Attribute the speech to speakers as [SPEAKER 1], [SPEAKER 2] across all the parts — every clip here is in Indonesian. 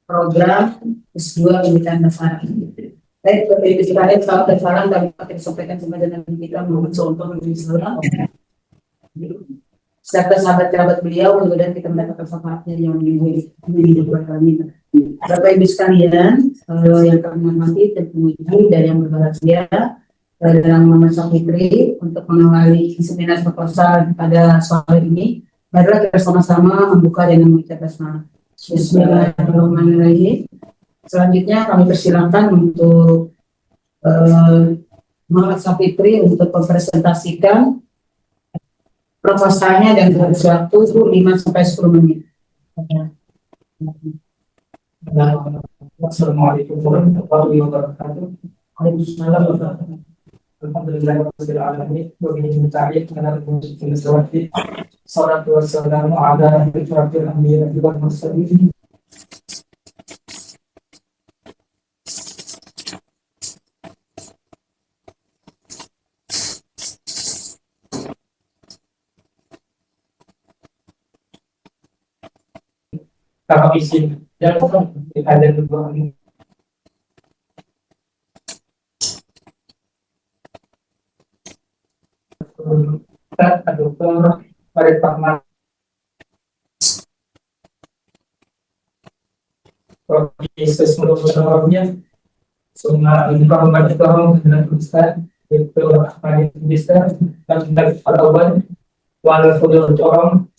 [SPEAKER 1] program S2 pendidikan dasar. Baik, Bapak Ibu sekalian, salam dan salam kami akan sampaikan kepada kita Muhammad Sultan Islam serta sahabat-sahabat beliau, mudah-mudahan kita mendapatkan syafaatnya yang menghidupkan kami. Bapak Ibu sekalian, yang kami hormati dan penguji dan yang berbahagia, dalam Muhammad Safitri untuk mengawali seminar proposal pada sore ini. Marilah kita sama-sama membuka dengan mengucap basmalah. Bismillahirrahmanirrahim. Selanjutnya kami persilakan untuk Muhammad Safitri untuk mempresentasikan proposalnya dan waktu 5-10 menit.
[SPEAKER 2] Assalamualaikum warahmatullahi wabarakatuh.
[SPEAKER 1] Waalaikumsalam warahmatullahi wabarakatuh.
[SPEAKER 2] Alhamdulillahirabbil alamin wa bihi nasta'in ala al-mursalin salatu wassalamu ala asyrafil anbiya'i wal mursalin. Kalau isi dan ada dua ini. Dokter Farid Rahman, Profesor Semuanya, semua informan banyak dengan Ustaz, itu Farid Ustaz dan dari Al-Awwal, walaupun orang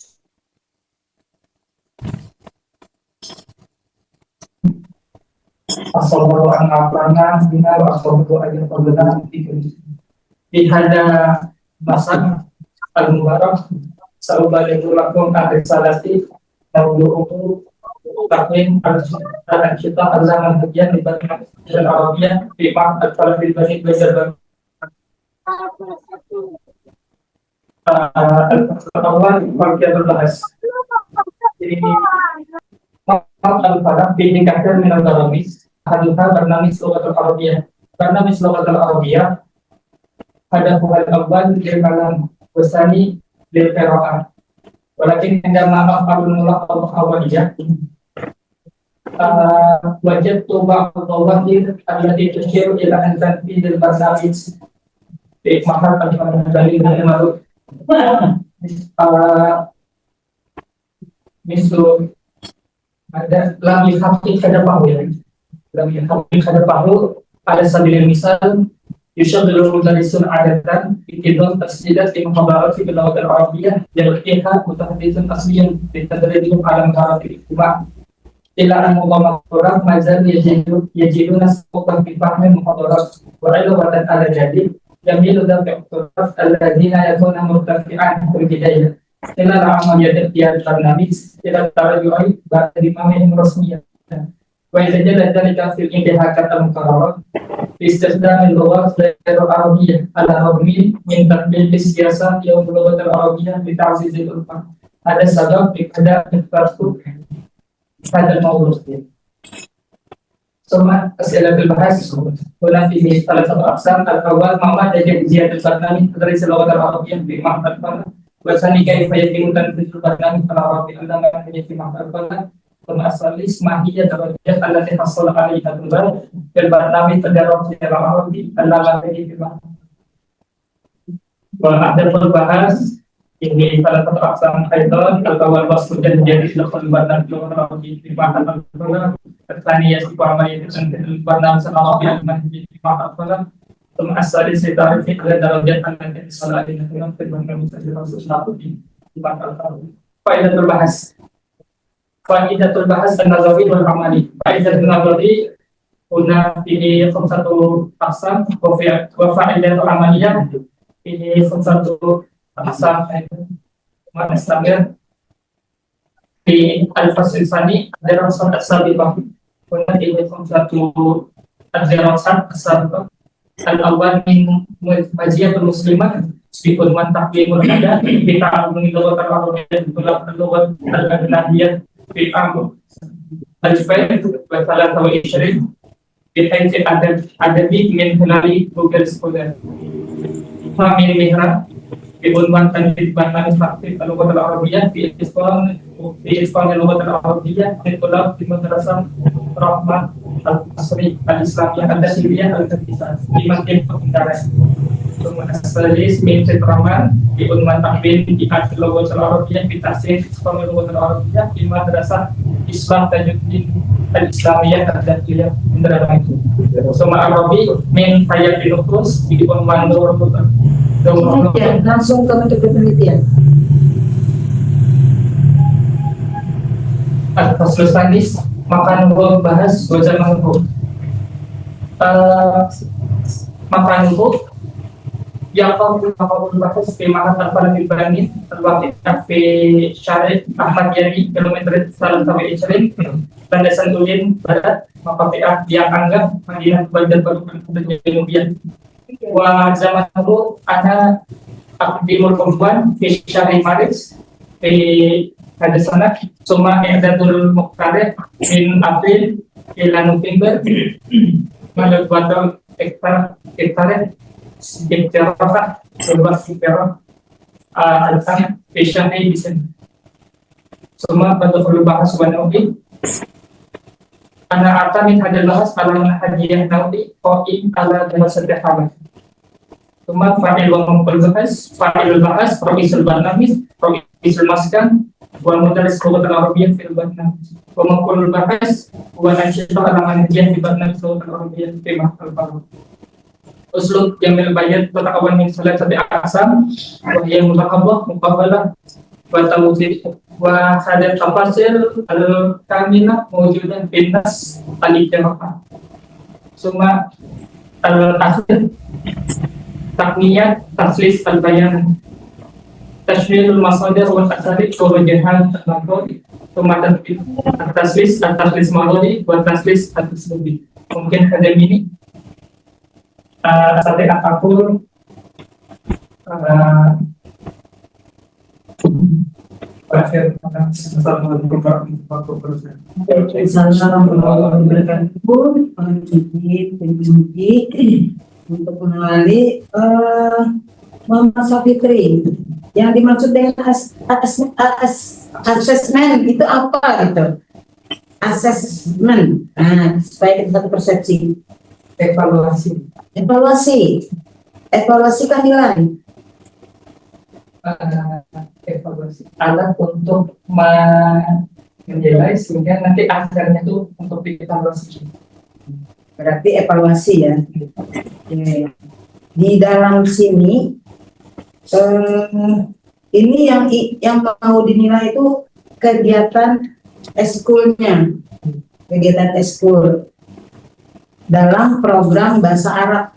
[SPEAKER 2] Assalamualaikum warahmatullahi wabarakatuh. Di hada masa al-mubarak sallallahu alaihi wasallam tahulu takmin al-kita al-zaman bagian di bagian Arabia di Mak al-Talab al-Bani Bajar al-Awwal bagian bahas ini al-Faraq ditingkatkan minal daramis haduha barnamis logatul Arabiyah barnamis logatul Arabiyah ada bukan awal dari kalam wasani dari qiraah walakin indama maqalul mulaq awaliyah wajib tuba al-zawahir allati tushiru ila an tanfid al-barnamij fi mahal al-dalil al-ma'ruf misal ada lam yahqiq kada pahu ya lam yahqiq kada pahu ada sabilil misal yushaddilu mudarisun adatan itidon tasdidat di muhadarati bil lughat al-arabiyyah yalqiha mutahadditsun asliyan bi tadribihim ala al-arabi wa ila an mudammaturah mazal yajiduna suqan fi fahmi muhadarat wa ilwatan ala jadi yamilu dafi'urat alladhina yakuna murtafi'an fil bidayah ila al-amaliyat al-barnamis ila tarayu'i ba'da dimamihim rasmiyah wa yatajalla dhalika fil intihakat al-muqarrarat istisdam al-lughat al-arabiyyah al-arabiyya min tatbiq siyasat yang lughat al-arabiyyah bi ta'ziz al-ulama ada sabab pada tertentu pada mawdu' Suma asilatul bahas wala fihi salah satu aqsam al-awwal ma'ma jadi ziyadat al-barnamis dari lughat al-arabiyyah bi ma'na wasani kaifa yatimu tanfidul barnamis al-arabiyyah allama yatimu ma'na Al-Asalis mahiyya darajat allati hasala alaiha al-bar fil barnamij tadarrus al-arabi allama fihi wa ada bahas ini salah satu aqsam aidan al-awwal wasfu dan jadi lafal barnamij al-arabi fi ma'na al-thaniyah wa ma yatasan barnamij al-arabi al-manhaj fi ma'na al-asalis ta'rif ala darajat allati hasala alaiha al-bar fil barnamij tadarrus al-arabi fi ma'na al-arabi faidatul bahas Fa'idatul bahas an-nazari wal amali. Fa'idatul nazari guna ini satu aqsam wa fa'idatul amaliyah ini satu aqsam mana islamnya di al-fasl tsani ada rasul as-sabiqah guna ini satu ad-dirasat as-sabiqah al-awwal min majiyatul muslimat bi unwan taqwimul ada bi ta'allumi lughat al-arabiyyah wa lughat al-ajnabiyyah في أمر الفائد وثلاثة وعشرين بحيث عددي من خلال جوجل سكولر فمن مهرة بعنوان تنفيذ برنامج تحقيق اللغة العربية في إتقان اللغة العربية للطلاب في مدرسة Rahman, Al-Asri, Al-Islamiyah, Al-Dasiliyah, Al-Qadisah, 5 tim pengintara. Kemudian Al-Sadis, Min Fitraman, di Unman Tahbin, di Al-Lawat Al-Arabiyah, di Tasir, Al-Lawat Al-Arabiyah, di Madrasah Islam Tajuddin, Al-Islamiyah, Al-Dasiliyah, Indramayu itu. Suma Arabi, Min Hayat Binufus, di Unman Nur
[SPEAKER 1] Ya, langsung ke bentuk penelitian.
[SPEAKER 2] Al-Faslus Sadis, makan gua bahas wajan mangkuk. Makan gua yang kau bahas kemahan tanpa lebih berani terwakil kafe syarif Ahmad Yani kilometer salam sampai Isrin landasan ulin barat maka yang anggap Madinah Bandar Baru dan kemudian wa zaman itu ana aktimul perempuan di syarif Maris di ada sana cuma I'dadul Muqtareh min April ila November malah batal ektar Iktirafah Sebab Iktiraf Al-Tan Fisyani Bisa semua pada perlu bahas Naudi Ana Atamin hadal bahas Alam Hadiah Naudi Ko'im ala Dama Sederhana semua fa'il wa fa'il bahas Provisul Barnamis Provisul Maskan Wa Mudaris Lughatan Arabiyyah Fil Barnamis Wa Maqulul Bahas Wa Ansyitah Alam Hadiah Di Barnamis Lughatan Arabiyyah Fil Barnamis Uslub Jamil Bayat Berakawan min salat sati asam Wahiyah mulakabah Muqabalah Wa tawudid Wa hadat tafasir Al-Kamina Mewujudan Bintas Al-Ijamah Suma Al-Akhir Takniyat Taslis Al-Bayan Tashmilul Masadir Wa Tasarif Wajahan Al-Makhlud Suma Taslis Al-Taslis Malodi Wa Taslis Al-Taslubi Mungkin hadam ini sate apapun terakhir Assalamualaikum warahmatullahi wabarakatuh. Untuk mengenali Muhammad Safitri yang dimaksud dengan assessment itu apa gitu, assessment supaya kita satu persepsi. Evaluasi kehadiran. Evaluasi alat untuk menilai sehingga nanti akhirnya itu untuk dievaluasi.
[SPEAKER 1] Berarti evaluasi ya. Di dalam sini ini yang mau dinilai itu kegiatan eskulnya, kegiatan eskul dalam program bahasa Arab.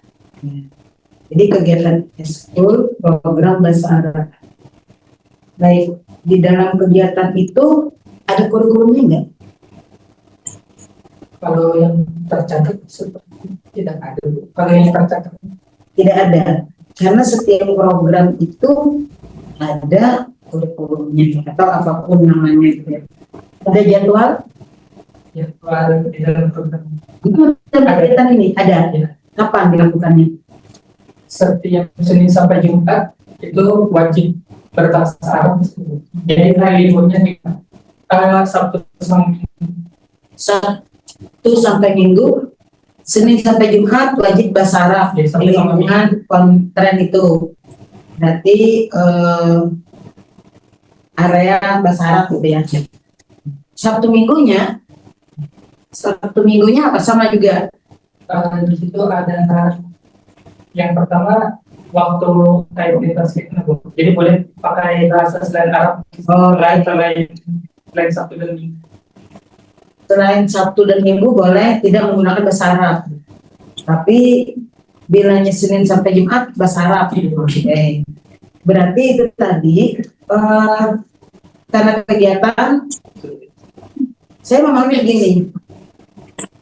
[SPEAKER 1] Jadi kegiatan eskul program bahasa Arab. Baik, di dalam kegiatan itu ada kurikulumnya enggak?
[SPEAKER 2] Kalau yang tercatat tidak ada. Kalau yang tercatat
[SPEAKER 1] tidak ada. Karena setiap program itu ada kurikulumnya atau apapun namanya gitu ya. Ada jadwal
[SPEAKER 2] di dalam program.
[SPEAKER 1] Itu kegiatan ini ada ya. Kapan dilakukannya?
[SPEAKER 2] Setiap Senin sampai Jumat itu wajib berbahasa Arab. Jadi hari liburnya di Sabtu
[SPEAKER 1] sampai Minggu, Senin sampai Jumat wajib bahasa Arab. Di lingkungan kontren itu berarti area bahasa Arab gitu ya. Sabtu minggunya apa sama juga?
[SPEAKER 2] Di situ ada yang pertama waktu identitas itu, jadi boleh pakai bahasa selain Arab. Selain Sabtu dan Minggu.
[SPEAKER 1] Selain Sabtu dan Minggu boleh tidak menggunakan bahasa Arab. Tapi bilanya Senin sampai Jumat bahasa Arab. Okay. Berarti itu tadi karena kegiatan saya memahami gini.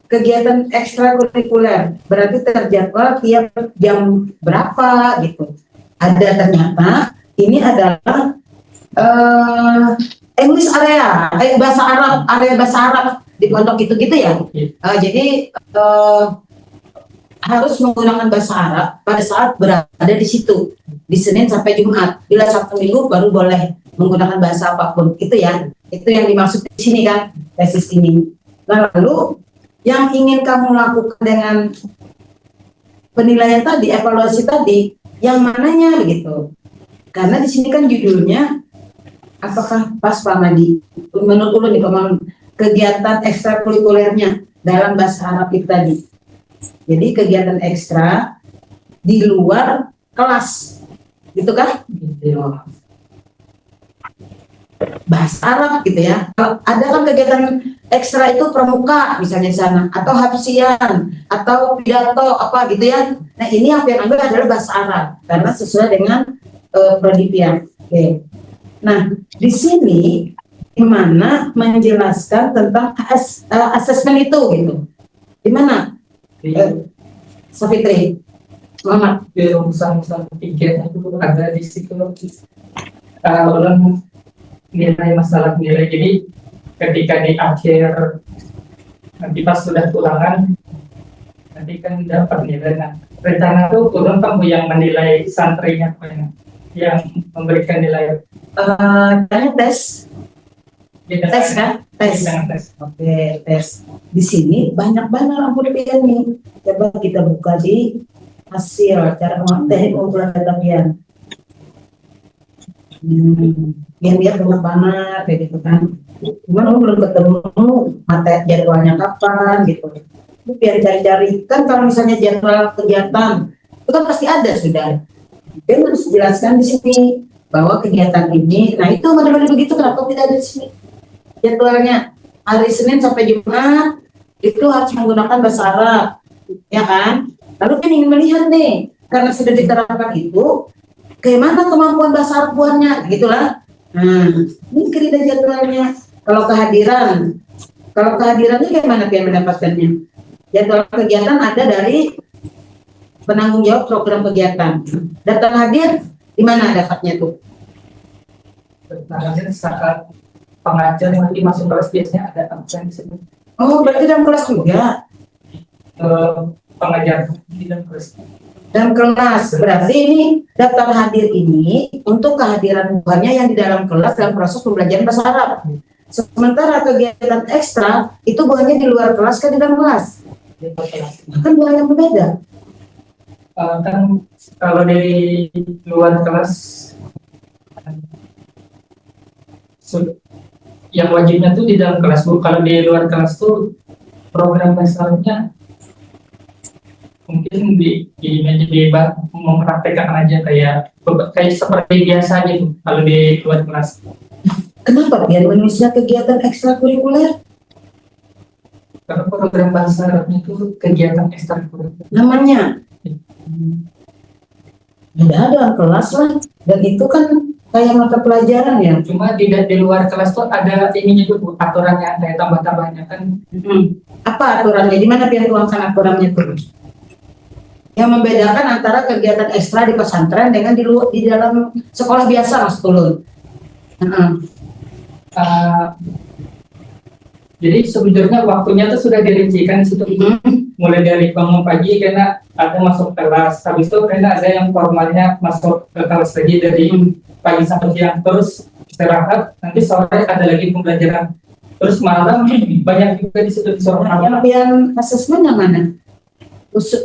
[SPEAKER 1] Kegiatan ekstrakurikuler berarti terjadwal tiap jam berapa gitu. Ada ternyata ini adalah English area, area bahasa Arab di pondok gitu ya. Jadi harus menggunakan bahasa Arab pada saat berada di situ di Senin sampai Jumat. Bila Sabtu Minggu baru boleh menggunakan bahasa apapun. Itu ya. Itu yang dimaksud di sini kan tesis ini. Lalu yang ingin kamu lakukan dengan penilaian tadi, evaluasi tadi, yang mananya begitu. Karena di sini kan judulnya, apakah pas Pak Madi? Menurut ulun nih, kegiatan ekstrakurikulernya dalam bahasa Arab itu tadi. Jadi kegiatan ekstra di luar kelas, gitu kan? Bahasa Arab gitu ya. Ada kan kegiatan ekstra itu pramuka misalnya di sana, atau hafsian, atau pidato apa gitu ya. Nah ini yang ambil adalah bahasa Arab karena sesuai dengan prodipian. Oke. Nah di sini gimana menjelaskan tentang asesmen itu gitu? Gimana? Safitri, Muhammad.
[SPEAKER 2] Di rumusan 3 itu ada di situ ulang nilai masalah nilai. Jadi ketika di akhir nanti pas sudah ulangan nanti kan dapat nilai. Nah rencana tuh ulang kamu yang menilai santrinya yang memberikan nilai.
[SPEAKER 1] Tanya tes. Tes kan? Tes. Oke, tes. Di sini banyak banget ampun-ampun nih. Coba kita buka di hasil cara teknik pengumpulan data pian. Biar banyak banget kayak gitu kan. Cuman belum ketemu materi jadwalnya kapan gitu. Biar cari-cari kan kalau misalnya jadwal kegiatan itu kan pasti ada sudah. Dia harus jelaskan di sini bahwa kegiatan ini, nah itu benar-benar begitu, kenapa tidak ada di sini? Jadwalnya hari Senin sampai Jumat itu harus menggunakan bahasa Arab, ya kan? Lalu kan ingin melihat nih, karena sudah diterapkan itu, bagaimana kemampuan bahasa Arab buahnya, gitulah. Nah, ini kerida jadwalnya. Kalau kehadirannya bagaimana dia mendapatkannya? Jadwal kegiatan ada dari penanggung jawab program kegiatan. Datang hadir di mana dapatnya tuh?
[SPEAKER 2] Hadir saat pengajar yang nanti masuk kelas biasanya ada absen di sini.
[SPEAKER 1] Oh, berarti dalam kelas juga?
[SPEAKER 2] Pengajar di dalam kelas.
[SPEAKER 1] Dalam kelas, berarti ini daftar hadir ini untuk kehadiran buahnya yang di dalam kelas dalam proses pembelajaran bahasa Arab. Sementara kegiatan ekstra itu buahnya di luar kelas kan di dalam kelas. Kan buah yang berbeda.
[SPEAKER 2] Kan kalau dari luar kelas yang wajibnya tuh di dalam kelas, Bu. Kalau di luar kelas tuh program dasarnya mungkin di mempraktekkan aja kayak seperti biasa gitu kalau di luar kelas.
[SPEAKER 1] Kenapa biar manusia kegiatan ekstrakurikuler?
[SPEAKER 2] Karena program bahasa Arabnya itu kegiatan ekstrakurikuler.
[SPEAKER 1] Namanya tidak ada kelas lah, dan itu kan kayak mata pelajaran ya.
[SPEAKER 2] Cuma di luar kelas tuh ada ininya juga, aturannya, kayak tambah-tambahnya kan.
[SPEAKER 1] Apa aturannya? Di mana biar tuangkan aturannya tuh? Yang membedakan antara kegiatan ekstra di pesantren dengan di dalam sekolah biasa, Mas Tulun.
[SPEAKER 2] Jadi sebenarnya waktunya tuh sudah dirincikan di situ. Mulai dari bangun pagi karena ada masuk kelas, habis itu karena ada yang formalnya masuk ke kelas lagi dari pagi sampai siang, terus istirahat, nanti sore ada lagi pembelajaran, terus malam banyak juga di situ di sore.
[SPEAKER 1] Yang asesmen yang mana?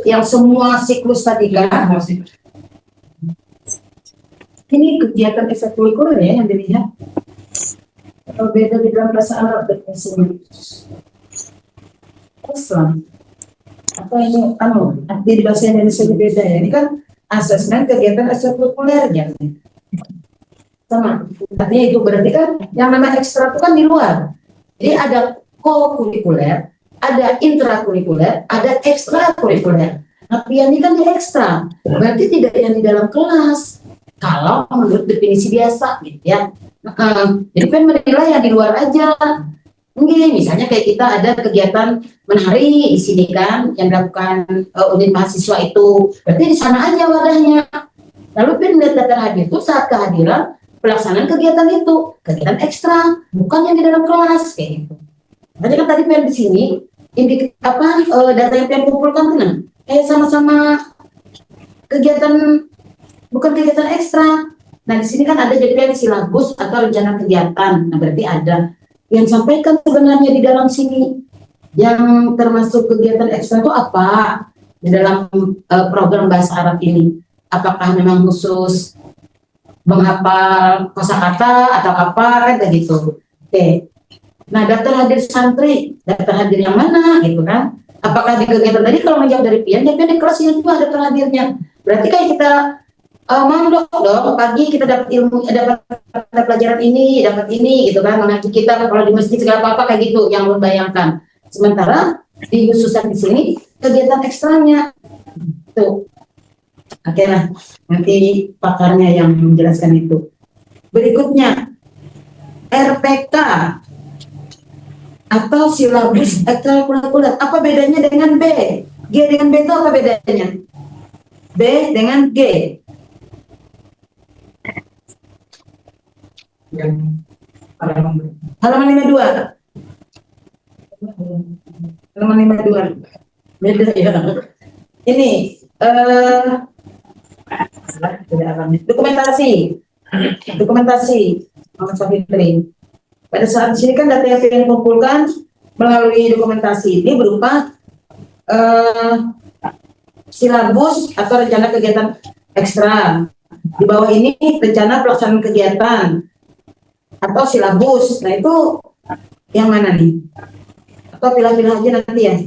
[SPEAKER 1] Yang semua siklus tadi kan? Ini kegiatan ekstrakurikuler ya yang dilihat. Kalau beda di dalam bahasa Arab definisinya. Islam. Apa ini di bahasa Indonesia beda ya. Ini kan asesmen kegiatan ekstrakurikuler ya. Sama. Artinya itu berarti kan yang namanya ekstra itu kan di luar. Jadi ada co-kurikuler, ada intrakurikuler, ada ekstrakurikuler. Nah, ini kan di ekstra. Berarti tidak yang di dalam kelas. Kalau menurut definisi biasa gitu ya. Jadi kan menilai yang di luar aja. Mungkin misalnya kayak kita ada kegiatan menari di sini kan yang dilakukan unit mahasiswa itu, berarti di sana aja wadahnya. Lalu pendatang hadir itu saat kehadiran pelaksanaan kegiatan itu, kegiatan ekstra, bukan yang di dalam kelas kayak gitu. Berarti kan tadi di sini data yang pengen kumpulkan tuh kayak sama-sama kegiatan, bukan kegiatan ekstra. Nah di sini kan ada jadi silabus atau rencana kegiatan. Nah berarti ada yang sampaikan sebenarnya di dalam sini. yang termasuk kegiatan ekstra itu apa di dalam program bahasa Arab ini? Apakah memang khusus menghafal kosakata atau apa kan kayak gitu? Oke. Nah, daftar hadir santri, daftar hadir yang mana gitu kan? Apakah di kegiatan tadi kalau menjawab dari Pian, ya Pian di kelas ini juga daftar hadirnya. Berarti kayak kita mandok dong, pagi kita dapat ilmu, dapat pelajaran ini, dapat ini gitu kan, mengaji kita kalau di masjid segala apa kayak gitu yang membayangkan. Sementara di khususan di sini kegiatan ekstranya tuh. Oke lah, nanti pakarnya yang menjelaskan itu. Berikutnya RPK atau silabus ekstrakurikuler. Apa bedanya dengan B? G dengan B itu apa bedanya? B dengan G.
[SPEAKER 2] Yang halaman
[SPEAKER 1] Halaman 52. Halaman 52. Beda ya. Ini dokumentasi. Dokumentasi Muhammad Safitri. Pada saat di sini kan data yang dikumpulkan melalui dokumentasi ini berupa silabus atau rencana kegiatan ekstra. Di bawah ini rencana pelaksanaan kegiatan atau silabus. Nah itu yang mana nih? Atau pilih-pilih aja nanti ya.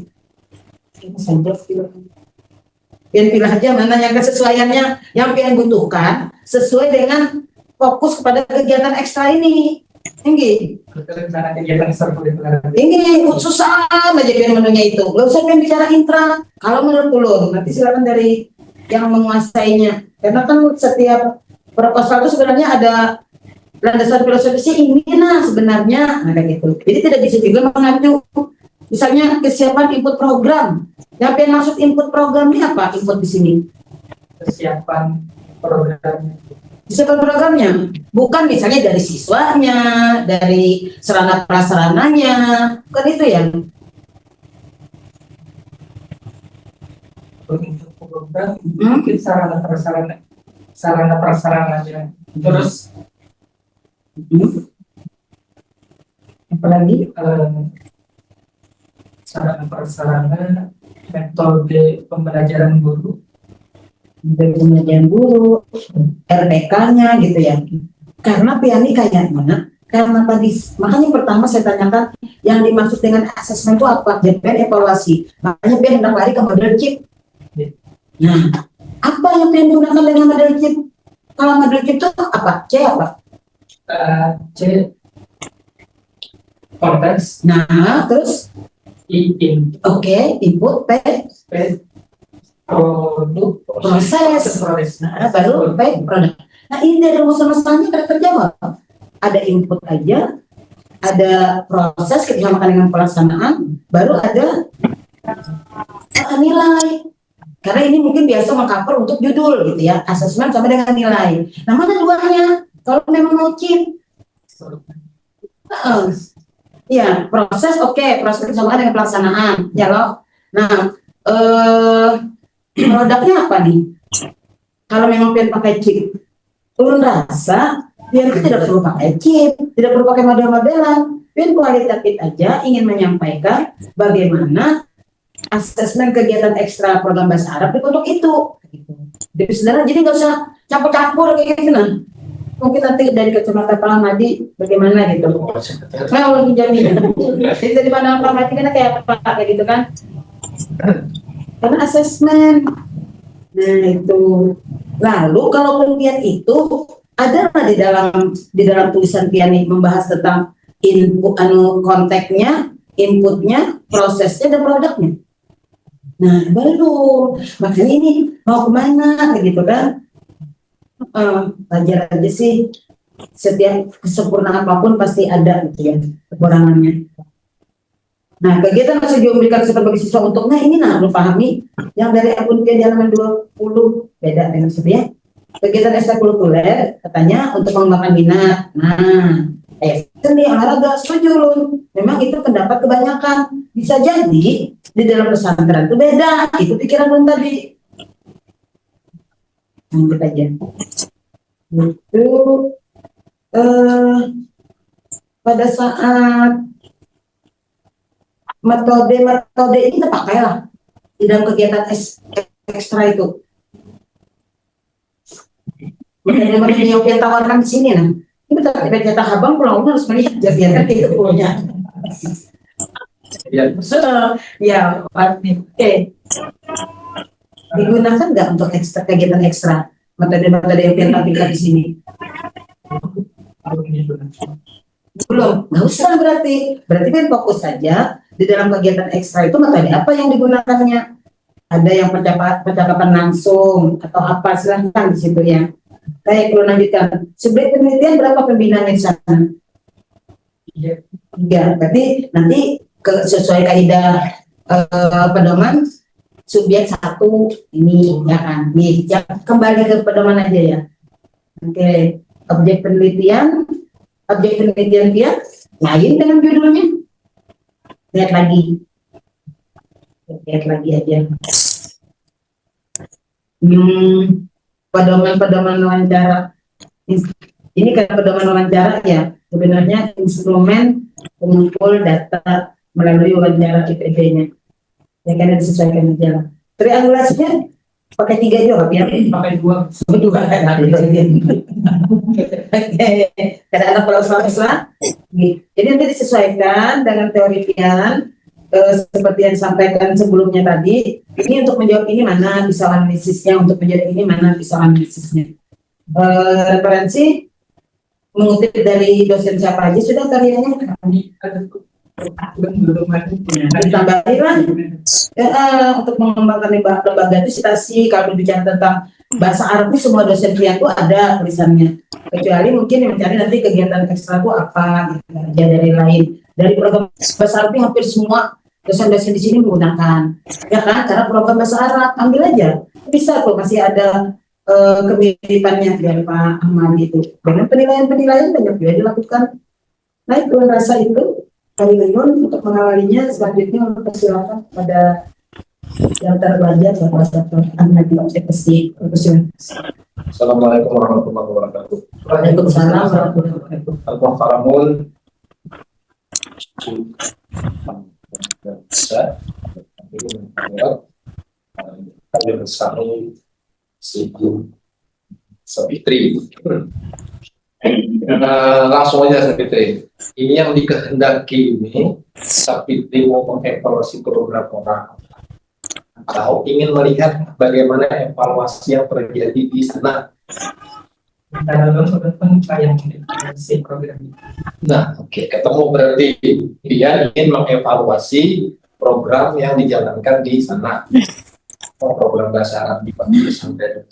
[SPEAKER 1] Pilih aja mana yang kesesuaiannya yang Pian butuhkan sesuai dengan fokus kepada kegiatan ekstra ini. Tinggi.
[SPEAKER 2] rencana kegiatan ekstrakurikuler.
[SPEAKER 1] Ini susah aja Pian menunya itu. Gak usah Pian bicara intra. Kalau menurut ulun, nanti silakan dari yang menguasainya. Karena kan setiap proposal itu sebenarnya ada landasan filosofisnya ini nah sebenarnya nah kayak gitu. Jadi tidak bisa juga mengacu misalnya kesiapan input program. Yang Pian maksud input programnya apa? Input di sini.
[SPEAKER 2] Kesiapan program.
[SPEAKER 1] Kesiapan programnya bukan misalnya dari siswanya, dari sarana prasarananya, bukan itu ya.
[SPEAKER 2] Untuk program mungkin sarana prasarananya. Terus
[SPEAKER 1] Apalagi
[SPEAKER 2] sarana prasarana, metode pembelajaran guru,
[SPEAKER 1] dari pembelajaran guru, RPK-nya gitu ya. Karena Piani kayaknya, karena tadi makanya pertama saya tanyakan yang dimaksud dengan asesmen itu apa? Jadi Pian evaluasi. Makanya Pian hendak lari ke model chip. Nah, apa yang Pian gunakan dengan model chip? Kalau model chip itu apa? C apa?
[SPEAKER 2] C konteks,
[SPEAKER 1] Nah, terus
[SPEAKER 2] oke,
[SPEAKER 1] input, P,
[SPEAKER 2] produk,
[SPEAKER 1] proses. Nah, baru P, produk. Nah, ini dari rumus-rumusnya kan terjawab. Ada input aja, ada proses disamakan dengan pelaksanaan, baru ada nilai. Karena ini mungkin biasa mengcover untuk judul gitu ya, asesmen sama dengan nilai. Nah, mana duanya? Kalau memang mau chip, ya proses oke, proses disamakan dengan pelaksanaan, ya loh. Nah, produknya apa nih? Kalau memang Pian pakai chip, ulun rasa Pian itu tidak perlu pakai chip, tidak perlu pakai model-modelan. Pian kualitatif aja ingin menyampaikan bagaimana asesmen kegiatan ekstra program bahasa Arab untuk itu. Jadi sebenarnya jadi nggak usah campur-campur kayak gitu nah. Mungkin nanti dari kacamata Pak Ahmadi bagaimana gitu. Nah, lebih jamin. Jadi dari mana Pak Ahmadi kan kayak apa kayak gitu kan? Karena asesmen. Nah itu. Lalu kalau Pian itu ada di dalam tulisan Pian ini membahas tentang input konteksnya, inputnya, prosesnya dan produknya. Nah baru makanya ini mau kemana kayak gitu kan? Belajar aja sih. Setiap kesempurnaan apapun pasti ada gitu ya kekurangannya. Nah, kegiatan masih diberikan kesempatan bagi siswa untuk, nah ini nah, lu pahami yang dari akun Pian di halaman 20 beda dengan sebenarnya. Kegiatan ekstrakurikuler katanya untuk mengembangkan minat. Nah, seni olahraga setuju Lun. Memang itu pendapat kebanyakan. Bisa jadi di dalam pesantren itu beda. Itu pikiran Lun tadi. Lanjut aja. Itu pada saat metode ini kita pakailah di dalam kegiatan ekstra itu. Metode yang kita tawarkan di sini, nah, ini kita cetak abang pulang harus melihat kegiatan itu punya. Ya, oke. Digunakan nggak untuk kegiatan ekstra metode-metode yang kita tampilkan di sini? Belum, nggak usah berarti kan fokus saja di dalam kegiatan ekstra itu metode apa yang digunakannya. Ada yang percakapan langsung atau apa, silahkan di situ ya. Baik, kalau lanjutkan. Subjek penelitian berapa pembinaannya di sana? 3. Berarti nanti sesuai kaidah pedoman subjek 1 ini ya kan. Nih, kembali ke pedoman aja ya. Oke, objek penelitian dia lain dengan judulnya. Lihat lagi aja. Pedoman wawancara. Ini kan pedoman wawancara ya. Sebenarnya instrumen pengumpul data melalui wawancara IPB-nya. Ya kan disesuaikan aja lah. Triangulasinya pakai 3 jawab ya?
[SPEAKER 2] Pakai 2.
[SPEAKER 1] Kan. Karena anak pulau Sulawesi. Jadi nanti disesuaikan dengan teori Pian seperti yang disampaikan sebelumnya tadi. Ini untuk menjawab ini mana pisau analisisnya, untuk menjawab ini mana pisau analisisnya. Referensi mengutip dari dosen siapa aja sudah karyanya? Ditambahin untuk mengembangkan lembaga itu citasi. Kalau bicara tentang bahasa Arab ini semua dosen Pian itu ada tulisannya, kecuali mungkin yang mencari nanti kegiatan ekstra itu apa gitu, aja dari lain. Dari program bahasa Arab ini hampir semua dosen-dosen di sini menggunakan, ya kan, karena program bahasa Arab ambil aja bisa tuh, masih ada kemiripannya dari Pak Ahmad itu. Dengan penilaian banyak juga dilakukan. Nah itu rasa itu kami Leon untuk mengawalinya. Selanjutnya mempersilakan pada yang terbelajar Bapak Ahmad Sekesi Profesional.
[SPEAKER 3] Assalamualaikum warahmatullahi wabarakatuh.
[SPEAKER 1] Waalaikumsalam warahmatullahi wabarakatuh.
[SPEAKER 3] Al-Muhtaramul Sabitri. Langsung aja Sabitri. Ini yang dikehendaki ini Sabitri mau mengevaluasi program orang atau ingin melihat bagaimana evaluasi yang terjadi di sana. Nah, oke, ketemu berarti dia ingin mengevaluasi program yang dijalankan di sana. Program bahasa Arab di pesantren.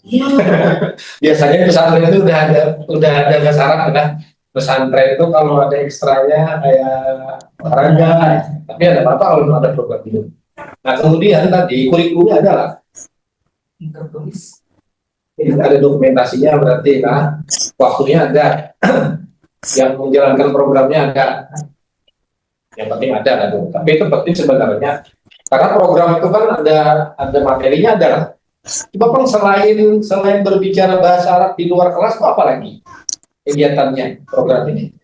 [SPEAKER 3] Biasanya pesantren itu udah ada bahasa Arab kan. Pesantren itu kalau ada ekstranya kayak olahraga, tapi ada apa kalau ada program itu. Nah, kemudian tadi kurikulumnya adalah tertulis. Ada dokumentasinya berarti kan, waktunya ada, yang menjalankan programnya ada, yang penting ada. Tapi itu penting sebenarnya, karena program itu kan ada materinya ada. Coba Bang, selain berbicara bahasa Arab di luar kelas, apa lagi kegiatannya program ini?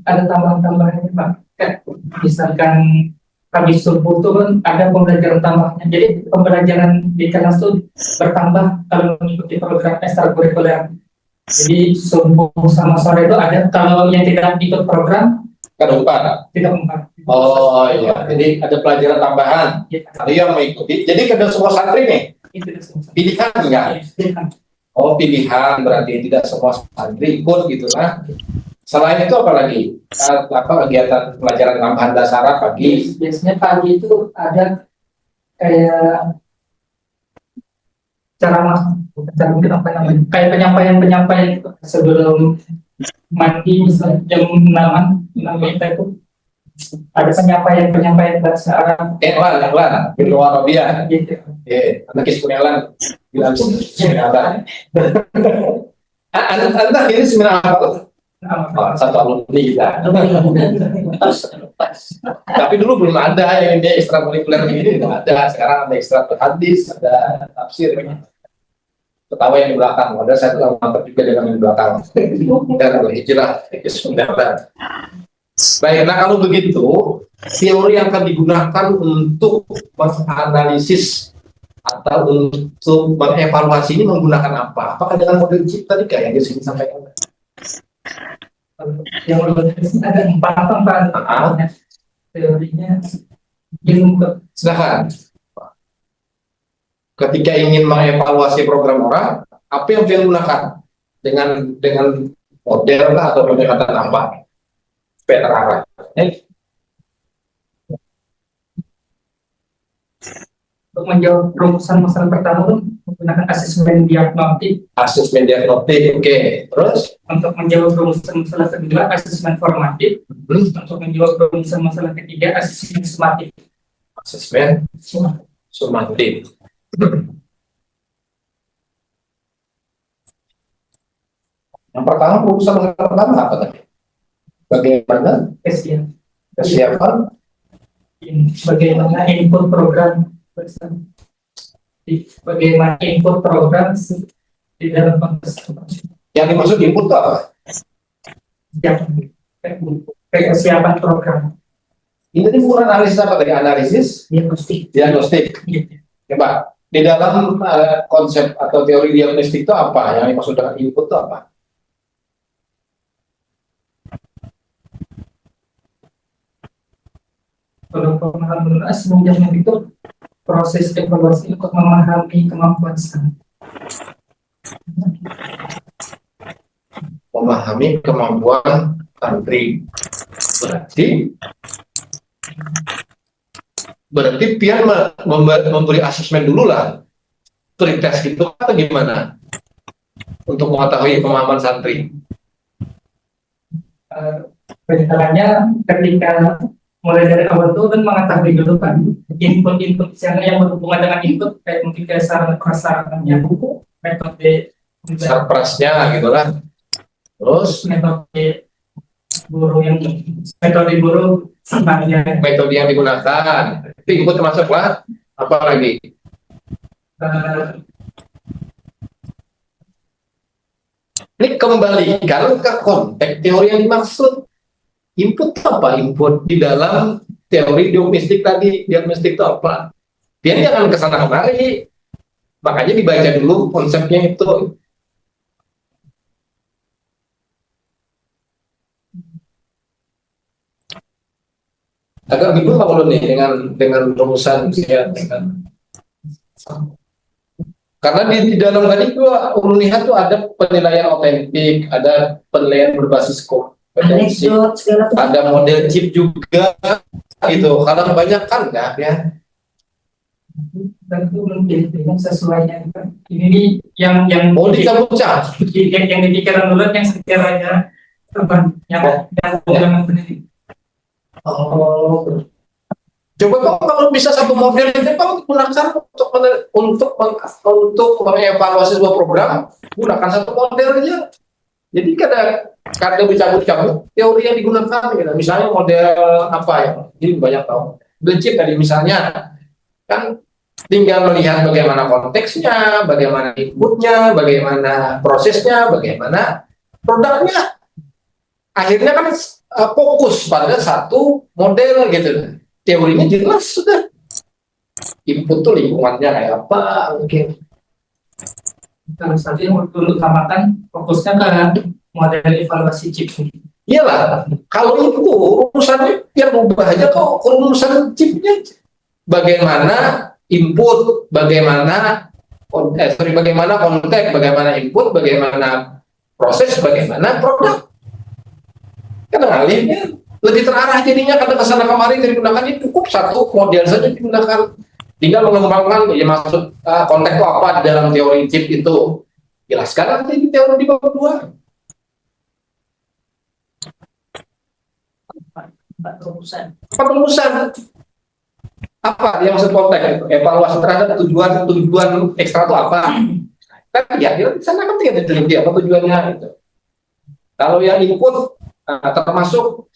[SPEAKER 2] Ada tambahan-tambahannya Pak. Misalkan habis subuh itu kan ada pembelajaran tambahnya. Jadi pembelajaran di kelas itu bertambah kalau mengikuti program ekstrakurikuler. Jadi subuh sama sore itu ada. Kalau yang tidak ikut program tidak empat.
[SPEAKER 3] Oh iya, jadi ada pelajaran tambahan. Ada yang mengikuti. Jadi kada semua santri nih. Pilihan enggak? Oh pilihan, berarti tidak semua santri ikut gitu lah. Selain itu apa lagi? Kegiatan pelajaran tambahan dasar pagi?
[SPEAKER 2] Biasanya pagi itu ada kayak kayak penyampaian itu sebelum mandi, misalnya jam 6 itu ada penyampaian bahasa Arab.
[SPEAKER 3] Eklan, Bil Arabiyah. Anak Isma'ilan bilang Isma'ilan. Anda ini Isma'ilan. Satu alumni kita. Tapi dulu belum ada yang dia ekstrakurikuler ini, belum ada. Sekarang ada ekstra hadis, ada tafsir. Ketawa yang di belakang, ada saya tuh mantap juga dengan yang di belakang. Dan hijrah, sebenarnya. Baik, nah kalau begitu, teori yang akan digunakan untuk menganalisis atau untuk mengevaluasi ini menggunakan apa? Apakah dengan model chip tadi kayak yang di sini sampaikan?
[SPEAKER 2] Yang ada 4 tempat teorinya.
[SPEAKER 3] Silakan. Ketika ingin mengevaluasi program orang, apa yang dia gunakan? Dengan model atau pendekatan apa? Supaya terarah.
[SPEAKER 2] Untuk menjawab rumusan masalah pertama menggunakan asesmen diagnostik.
[SPEAKER 3] Asesmen diagnostik, oke. Terus
[SPEAKER 2] Untuk menjawab rumusan masalah kedua asesmen formatif. Untuk menjawab rumusan masalah ketiga asesmen sumatif.
[SPEAKER 3] asesmen sumatif. Yang pertama rumusan pertama apa tadi? Bagaimana kesiapan
[SPEAKER 2] bagaimana input program di dalam konteks
[SPEAKER 3] yang dimaksud input itu apa?
[SPEAKER 2] kesiapan program.
[SPEAKER 3] Ini bukan analisis apa tadi? Analisis diagnostik. Coba di dalam konsep atau teori diagnostik itu apa? Yang dimaksud dengan input itu apa?
[SPEAKER 2] Kalau pemahaman asesmen itu proses evaluasi untuk memahami kemampuan santri.
[SPEAKER 3] Memahami kemampuan santri. Berarti Pian memberi asesmen dulu lah, pretest gitu atau gimana untuk mengetahui pemahaman santri?
[SPEAKER 2] Caranya ketika mulai dari awal itu kan mengetahui dulu kan input yang berhubungan dengan input kayak mungkin kayak sarana prasarananya, metode
[SPEAKER 3] Sarprasnya gitu lah. Terus
[SPEAKER 2] metode guru sebenarnya
[SPEAKER 3] metode yang digunakan itu input termasuk lah. Apa lagi? Ini kembalikan ke konteks teori yang dimaksud. Input apa? Input di dalam teori diagnostik tadi. Diagnostik itu apa? Dia jangan kesana kemari. Makanya dibaca dulu konsepnya itu. Agak bingung kalau nih dengan rumusan ya, karena di dalam tadi gua lihat tuh ada penilaian otentik, ada penilaian berbasis kompetensi, ada model chip juga itu. Kalau kebanyakan enggak ya.
[SPEAKER 2] dan itu mungkin sesuainya ini yang
[SPEAKER 3] Dicabut-cabut.
[SPEAKER 2] yang dipikiran dulu yang sekiranya yang jangan benar.
[SPEAKER 3] Oh, coba kalau bisa satu model itu Pak gunakan untuk mengevaluasi sebuah program, gunakan satu model aja. Jadi kadang dicabut-cabut teori yang digunakan, gitu. Misalnya model apa ya? Jadi banyak tahu. Chip tadi misalnya kan tinggal melihat bagaimana konteksnya, bagaimana inputnya, bagaimana prosesnya, bagaimana produknya. Akhirnya kan fokus pada satu model gitu. Teorinya jelas sudah. Input tuh lingkungannya kayak apa mungkin.
[SPEAKER 2] Terus tadi yang untuk tambahkan fokusnya ke model evaluasi chip.
[SPEAKER 3] Iyalah, kalau itu urusannya biar ubah aja kok urusan chipnya. Bagaimana input, bagaimana bagaimana konteks, bagaimana input, bagaimana proses, bagaimana produk. Kan alihnya lebih terarah jadinya karena kesana kemari digunakan itu cukup satu model saja digunakan, tinggal mengembangkan ya maksud konteks itu apa di dalam teori chip itu jelaskan nanti di teori di bab 2. Rumusan apa yang maksud konteks evaluasi terhadap tujuan ekstra itu apa kan ya di sana kan tidak diteliti apa tujuannya gitu. Kalau yang input termasuk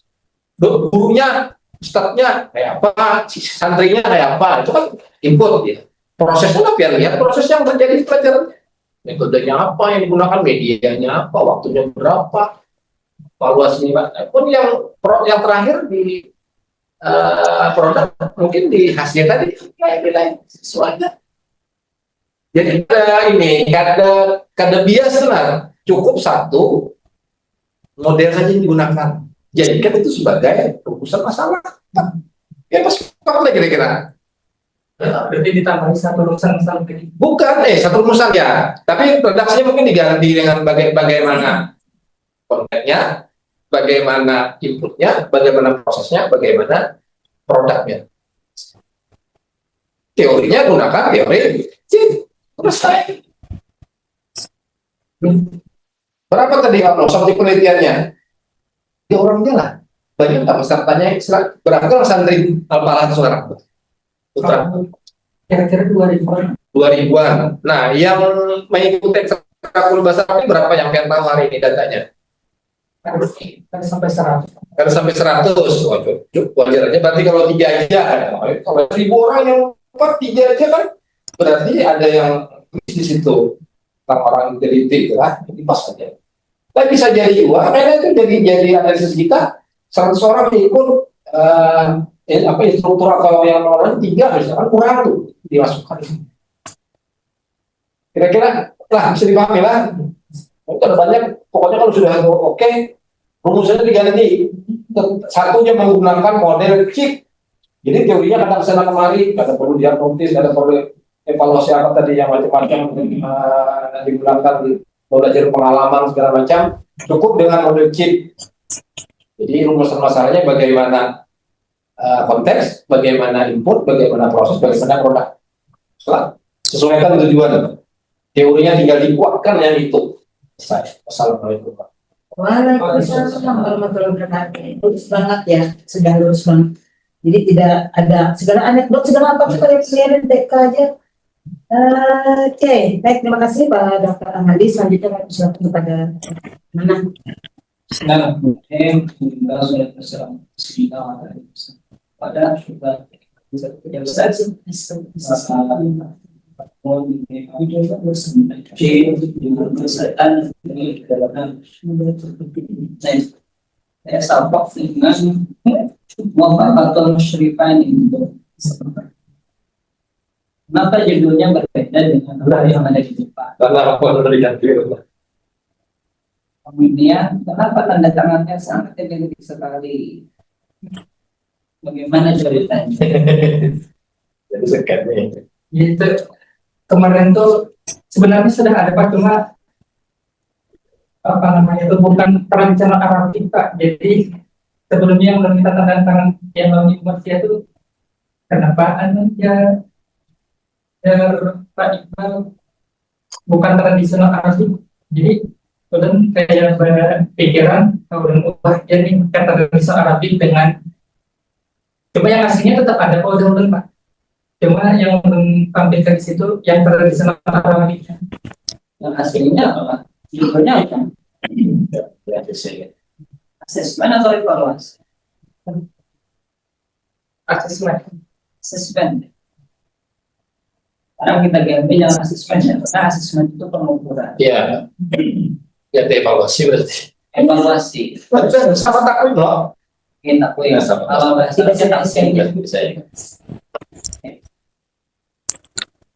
[SPEAKER 3] gurunya, ustadznya kayak apa, santrinya kayak apa, itu kan input ya. Prosesnya lah biar lihat proses yang terjadi di pelajaran. Metodenya apa yang digunakan, medianya apa, waktunya berapa. valuasi ini Pak. Pun yang terakhir di produk mungkin di hasil tadi kayak nilai sesuatu. Jadi kada bias lah, cukup satu model saja yang digunakan. Jadikan itu sebagai rumusan masalah. Ya pas apa kira-kira?
[SPEAKER 2] Berarti ditambahi satu rumusan masalah lagi.
[SPEAKER 3] Bukan, satu rumusan ya. Tapi redaksinya mungkin diganti dengan bagaimana kontennya, bagaimana inputnya, bagaimana prosesnya, bagaimana produknya. Teorinya gunakan teori. Selesai. Berapa tadi kalau seperti penelitiannya? Ya orangnya lah. Banyak nggak pesertanya? Berapa santri Al-Falah sekarang?
[SPEAKER 2] Kira-kira 2000-an.
[SPEAKER 3] 2000-an. Nah, yang mengikuti ekstrakul bahasa Arab berapa yang pengen tahu hari ini datanya?
[SPEAKER 2] Harus sampai 100.
[SPEAKER 3] Harus sampai 100. Wajar aja. Berarti kalau 3 aja, kalau 1000 orang yang 3 aja kan, berarti ada yang di situ. Orang teliti itu lah, ini pas aja. Tapi bisa jadi juga, karena itu jadi analisis kita 100 orang ikut instruktur atau yang orang 3 misalkan kurang tuh dimasukkan. Kira-kira lah bisa dipahami lah. Itu ada banyak, pokoknya kalau sudah oke, rumusannya diganti. Satunya menggunakan model chip. Jadi teorinya kadang kesana kemari, kadang perlu diagnostis, kadang perlu evaluasi apa tadi yang macam-macam digunakan, belajar pengalaman segala macam. Cukup dengan model chip. Jadi rumusan masalahnya bagaimana konteks, bagaimana input, bagaimana proses, bagaimana produk. Sesuaikan tujuan. Teorinya tinggal dikuatkan yang itu. Assalamualaikum.
[SPEAKER 1] Waalaikumsalam warahmatullahi wabarakatuh. Lurus banget ya, sudah lurus banget. Jadi tidak ada segala anekdot, segala apa kita lihat TK aja. Oke, baik, terima kasih Pak Dr. Ahmadi. Selanjutnya kami silakan kepada mana?
[SPEAKER 4] Nah, kita sudah berserah pada sudah bisa penyelesaian masalah saya sahabat dengan Muhammad Syarifan itu. Kenapa judulnya berbeda dengan yang ada di Jepang?
[SPEAKER 3] Karena apa terjadi?
[SPEAKER 4] Kemudian, kenapa tanda tangannya sangat identik sekali? Bagaimana ceritanya?
[SPEAKER 3] Jadi sekatnya.
[SPEAKER 2] Gitu. Kemarin tuh sebenarnya sudah ada Pak, cuma apa namanya itu bukan perencanaan Arabik Pak. Jadi sebelumnya yang meminta tanda tangan yang melalui Malaysia itu kenapa anunya Pak Iqbal bukan tradisional Arabik. Jadi kemudian kayak berpikiran kemudian jadi kata tradisional Arabik dengan cuma yang aslinya tetap ada kemudian Pak. Cuma yang tampilkan di situ yang tradisional Arabik.
[SPEAKER 4] Yang aslinya apa? Judulnya apa? Asesmen atau evaluasi? Asesmen. Sekarang kita ganti jangan asesmen ya, karena asesmen itu pengukuran.
[SPEAKER 3] Iya. Ya evaluasi berarti.
[SPEAKER 4] Evaluasi.
[SPEAKER 3] Sama takut loh.
[SPEAKER 4] Kita punya evaluasi
[SPEAKER 3] Bisa ya.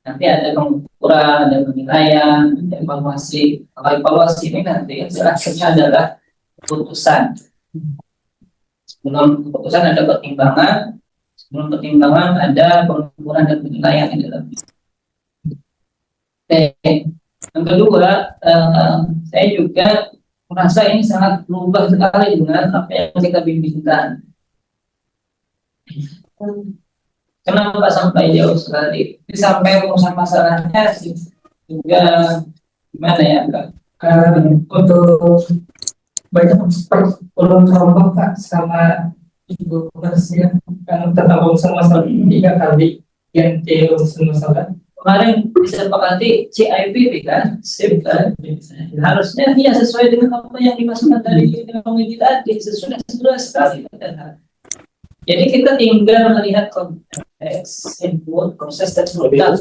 [SPEAKER 4] nanti ada pengukuran, ada penilaian, ada evaluasi. Kalau evaluasi ini nanti hasilnya adalah keputusan. Sebelum keputusan ada pertimbangan, sebelum pertimbangan ada pengukuran dan penilaian di dalamnya. Yang kedua, saya juga merasa ini sangat berubah sekali dengan apa yang kita bimbingkan. Kenapa sampai jauh sekali? Sampai urusan masalahnya juga gimana ya, Kak?
[SPEAKER 2] Untuk banyak perlu Kak sama Ibu Presiden kan tentang urusan masalah ini 3 kali yang urusan masalah.
[SPEAKER 4] Kemarin disepakati CIPP kan, SIP kan, harusnya dia sesuai dengan apa yang dimasukkan dari teknologi tadi, sudah sekali. Jadi kita tinggal melihat konteks, input, proses, dan produk.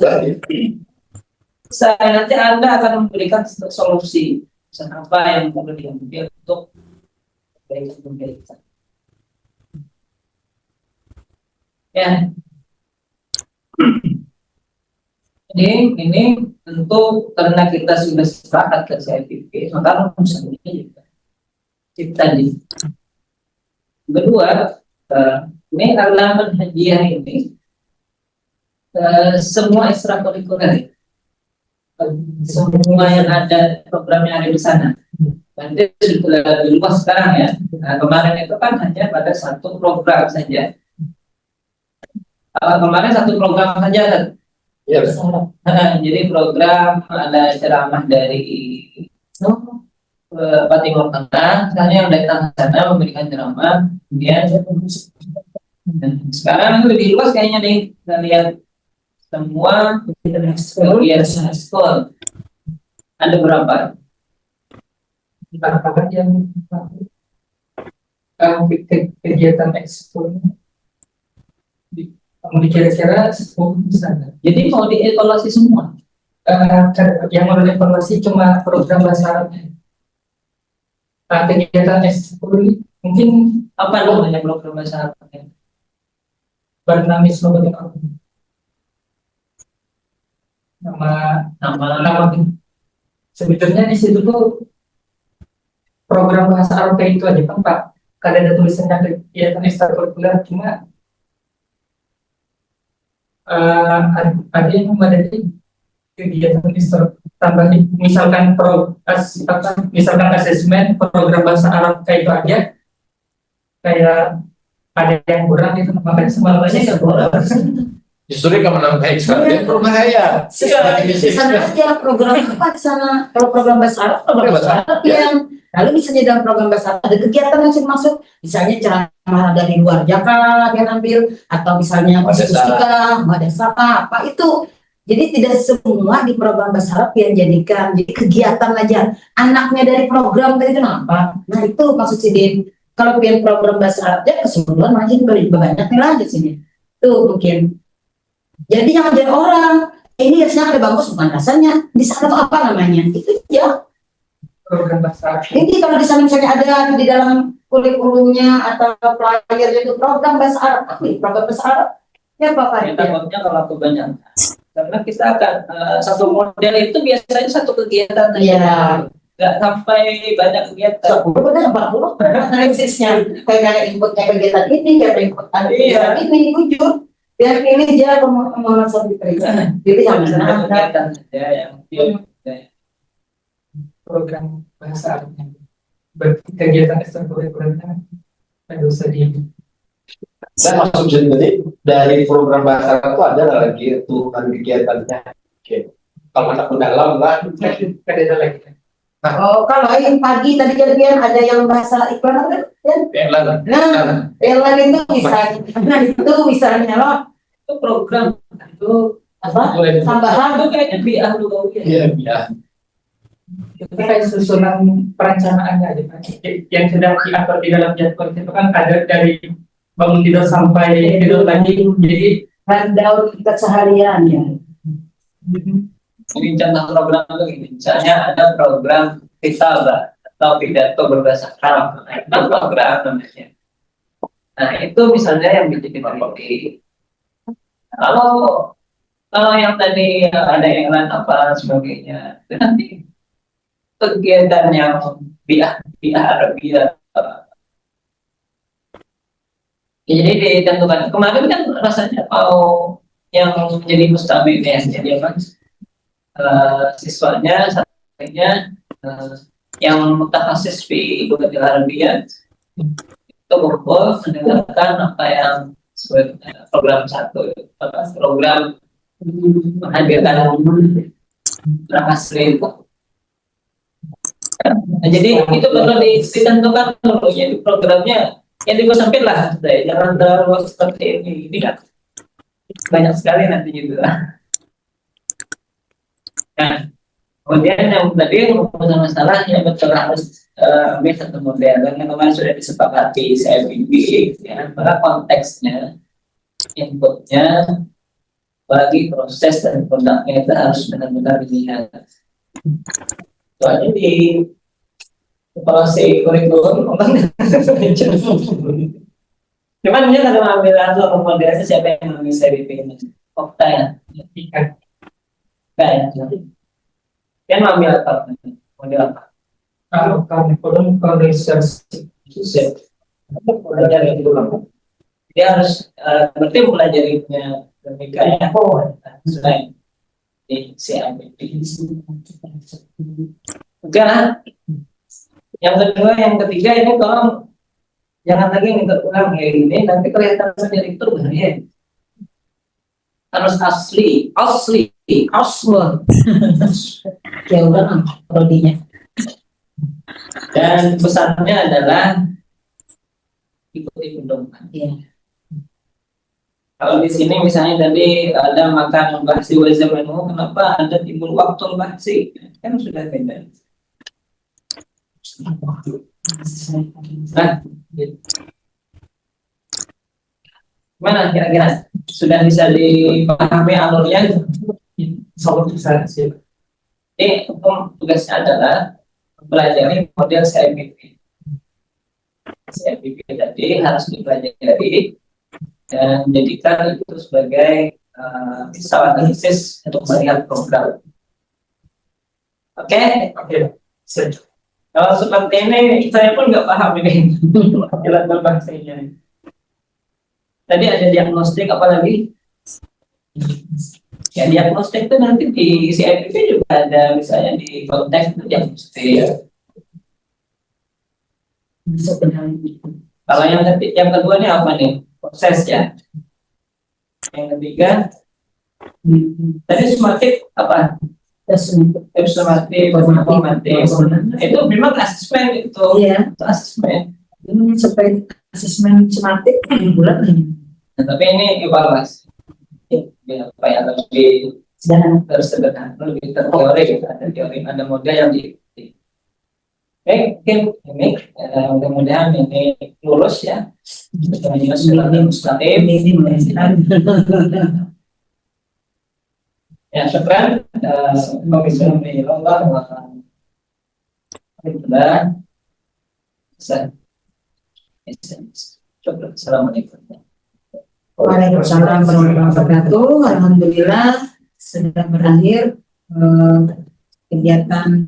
[SPEAKER 4] Saya nanti Anda akan memberikan solusi, apa yang perlu diambil untuk perbaikan. Ya, ini tentu karena kita sudah sepakat ke CIPP, maka misalnya juga tadi. Kedua, ini alaman hadiah ini semua ekstrakurikuler, semua yang ada program yang ada di sana. Nanti sudah lebih luas sekarang ya. Nah, kemarin itu kan hanya pada satu program saja. Kemarin satu program saja kan.
[SPEAKER 3] Ya,
[SPEAKER 4] Jadi program ada ceramah dari Pak Timur Tengah, misalnya yang datang ke sana memberikan ceramah, kemudian sekarang itu lebih luas kayaknya nih, kita lihat semua kegiatan ekskul ada berapa?
[SPEAKER 2] Apakah yang kegiatan ekskul mau kira-kira 10 besar.
[SPEAKER 4] Jadi mau dievaluasi semua.
[SPEAKER 2] Yang mau dievaluasi cuma program bahasa Arabnya. Kegiatan ekskul mungkin
[SPEAKER 4] Apa namanya program bahasa Arab?
[SPEAKER 2] Barnamis Robotik Arab. Nama sebetulnya di situ tuh program bahasa Arab kayak itu aja kan Pak. Kadang ada tulisannya kegiatan ekstrakurikuler, cuma ada yang memadai kegiatan tambahin, misalkan misalkan asesmen program bahasa Arab kayak itu aja, kayak ada yang kurang itu, makanya semuanya nggak kurang.
[SPEAKER 3] justru kamu menambah ekstra dia berbahaya.
[SPEAKER 1] Di sana aja program apa di sana? Kalau program bahasa Arab, program bahasa Arab yang lalu misalnya dalam program bahasa Arab ada kegiatan yang dimaksud, misalnya ceramah dari luar Jakarta yang ambil, atau misalnya musika, madrasah apa itu. Jadi tidak semua di program bahasa Arab yang jadikan jadi kegiatan aja. Anaknya dari program tadi itu apa? Nah itu maksud Sidin. Kalau pengen program bahasa Arabnya keseluruhan makin banyak nilai di sini. Tuh mungkin. Jadi jangan jadi orang. Ini rasanya ada bagus bukan rasanya. Di sana tuh apa namanya? Itu ya.
[SPEAKER 2] Program bahasa Arab.
[SPEAKER 1] Jadi kalau di sana misalnya ada di dalam kurikulumnya atau pelajarnya itu program bahasa Arab, program bahasa Arab. Ya Pak
[SPEAKER 4] Ya, takutnya kalau kebanyakan. Karena kita akan satu model itu biasanya satu kegiatan aja.
[SPEAKER 1] Iya.
[SPEAKER 4] Nggak sampai banyak kegiatan.
[SPEAKER 1] 10 benar 40 analisisnya. Kayak inputnya kegiatan ini, kayak inputnya kegiatan ini, jujur. Biar pilih dia mau langsung diterima. Pilih yang mana?
[SPEAKER 4] Kegiatan saja yang
[SPEAKER 2] Program bahasa Arabnya. Berarti kegiatan ekstrakurikulernya ada usah di.
[SPEAKER 3] Saya masuk jadi dari program bahasa Arab itu ada lagi tuh kan kegiatannya. Oke. Kalau anak mendalam lah,
[SPEAKER 2] Ada lagi.
[SPEAKER 1] Oh, kalau yang pagi tadi jadian ada yang bahasa iklan kan?
[SPEAKER 3] yang lain.
[SPEAKER 1] Nah, yang lain itu misalnya, nah itu misalnya loh,
[SPEAKER 4] itu program itu
[SPEAKER 1] apa? Tambahan
[SPEAKER 4] itu kayaknya biah dulu ya.
[SPEAKER 3] Iya, iya.
[SPEAKER 2] Itu kayak susunan perencanaannya aja Pak. Yang sudah diatur di dalam jadwal itu kan ada dari bangun tidur sampai tidur lagi, jadi
[SPEAKER 1] rundown kita seharian ya.
[SPEAKER 4] Mungkin contoh program itu gini, misalnya ada program kitabah atau pidato berbahasa Arab, itu program namanya. Nah itu misalnya yang diteliti. Kalau yang tadi ada iklan apa sebagainya, itu nanti kegiatan yang biah Arabia. Jadi ditentukan. Kemarin kan rasanya mau yang jadi mustamil ya, jadi apa? Siswanya satunya yang mutakhasis di Lugatil Arabiyah itu kumpul mendengarkan apa yang program satu, program menghadirkan asli itu. Nah, jadi itu perlu ditentukan dulu ya programnya yang dibuat sampai lah, jangan terlalu seperti ini kan banyak sekali nanti gitu. Nah, kemudian yang tadi merupakan masalah yang betul harus ambil satu model dan yang kemarin sudah disepakati CIPP ya, maka konteksnya, inputnya, bagi proses dan produknya itu harus benar-benar dilihat. Soalnya di evaluasi kurikulum. Cuman dia kalau ambil atau moderasi siapa yang mengambil CBP ini? Okta ya?
[SPEAKER 2] Tiga.
[SPEAKER 4] Enggak ya? Dia mengambil apa? Model apa?
[SPEAKER 2] Kalau research
[SPEAKER 4] Belajar itu dulu. Dia harus berarti mempelajarinya demikian ya. Selain di CIBP. Oke lah. Yang kedua, yang ketiga ini tolong jangan lagi terulang kayak gini. Nanti kelihatan sendiri itu bahaya. Harus asli.
[SPEAKER 1] Ya udah prodinya.
[SPEAKER 4] Dan pesannya adalah ikuti pedoman.
[SPEAKER 1] Iya.
[SPEAKER 4] Kalau di sini misalnya tadi ada makan bahasi wa zamanu, kenapa ada timbul waktu bahasi? Kan sudah beda. Nah, mana kira-kira sudah bisa dipahami alurnya?
[SPEAKER 2] Soal bisa sih.
[SPEAKER 4] Tugasnya adalah mempelajari model CIBP. CIBP tadi harus dipelajari dan jadikan itu sebagai salah analisis untuk melihat program. Oke?
[SPEAKER 2] Siap.
[SPEAKER 4] Kalau seperti ini saya pun nggak paham ini istilah berbahasanya. Tadi ada diagnostik apa lagi? Ya diagnostik itu nanti di CIBP juga ada, misalnya di konteks itu diagnostik. Kalau yang kedua ini apa nih? Proses ya. Yang ketiga tadi sematik apa? Sematik, informatif. Itu memang asesmen itu.
[SPEAKER 1] Iya.
[SPEAKER 4] Itu asesmen.
[SPEAKER 1] Ini seperti asesmen sematik bulan ini.
[SPEAKER 4] Nah, tapi ini evaluasi. Ya, apa ya, lebih sederhana, lebih teori gitu. Ada teori, ada model yang diikuti. Oke, ini mudah-mudahan ini lulus ya. Ini sudah mustahil. Ya, syukran. Komisi Allah. Assalamualaikum.
[SPEAKER 1] Waalaikumsalam warahmatullahi wabarakatuh. Alhamdulillah sudah berakhir kegiatan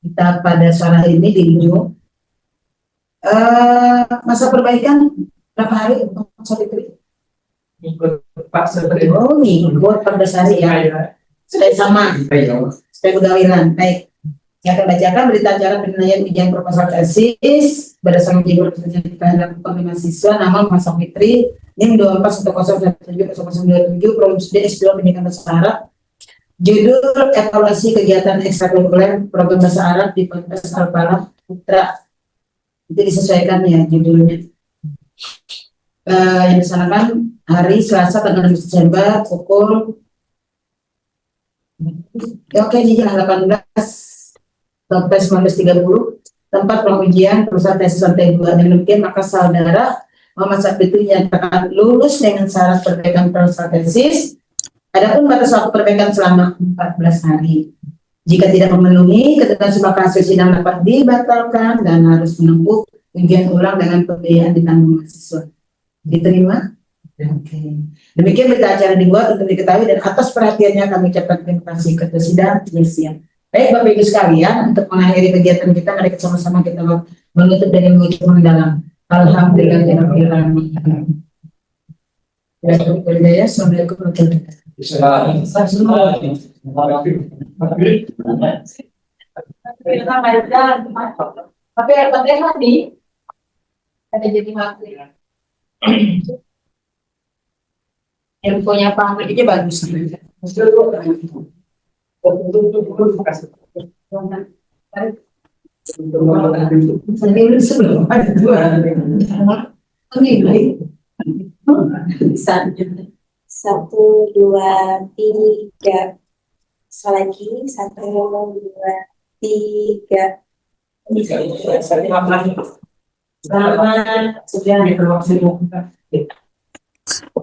[SPEAKER 1] kita pada sore hari ini di Ujung. Masa perbaikan berapa hari untuk Mas Fitri?
[SPEAKER 2] Ikut Pak Sebri.
[SPEAKER 1] Oh, ikut 14 hari ya. Sudah sama. Sudah kegawiran. Baik. Yang akan bacakan berita acara penilaian ujian proposal tesis berdasarkan judul pertanyaan dilakukan mahasiswa nama Mas Fitri NIM 2410170027 Provinsi D S2 Pendidikan Bahasa Arab. Judul evaluasi kegiatan ekstrakurikuler program bahasa Arab di Universitas Al-Falah Putra. Itu disesuaikan ya judulnya. Yang dilaksanakan hari Selasa tanggal 6 Desember pukul di jam 18 sampai 19.30. Tempat pengujian perusahaan tesis lantai 2. Dan demikian maka saudara Muhammad Sabtu dinyatakan lulus dengan syarat perbaikan proposal tesis. Adapun batas waktu perbaikan selama 14 hari. Jika tidak memenuhi ketentuan sebuah kasus sidang dapat dibatalkan dan harus menempuh ujian ulang dengan pembiayaan ditanggung mahasiswa. Diterima? Oke. Demikian berita acara dibuat untuk diketahui dan atas perhatiannya kami ucapkan terima kasih kepada sidang. Siap. Baik Bapak Ibu sekalian, untuk mengakhiri kegiatan kita, mari sama-sama kita menutup dengan mengucap mendalam. Alhamdulillahirobbilalamin. Assalamualaikum warahmatullahi wabarakatuh. Tapi Al-Fatihah nih ada jadi mati. Yang punya paham aja bagus.
[SPEAKER 5] Satu, dua, tiga. Sekali lagi, 1, 2, 3.
[SPEAKER 1] Selamat sudah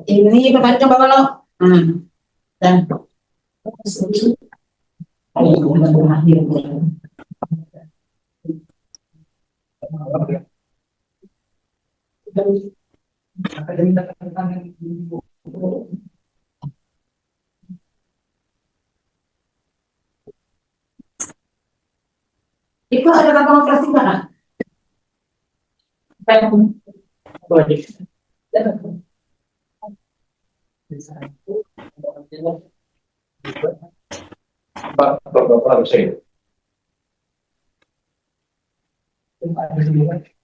[SPEAKER 1] ini Bapak coba kalau dan Itu ada kantong plastik kan?
[SPEAKER 3] Pak, Bapak harus saya.
[SPEAKER 2] Terima kasih.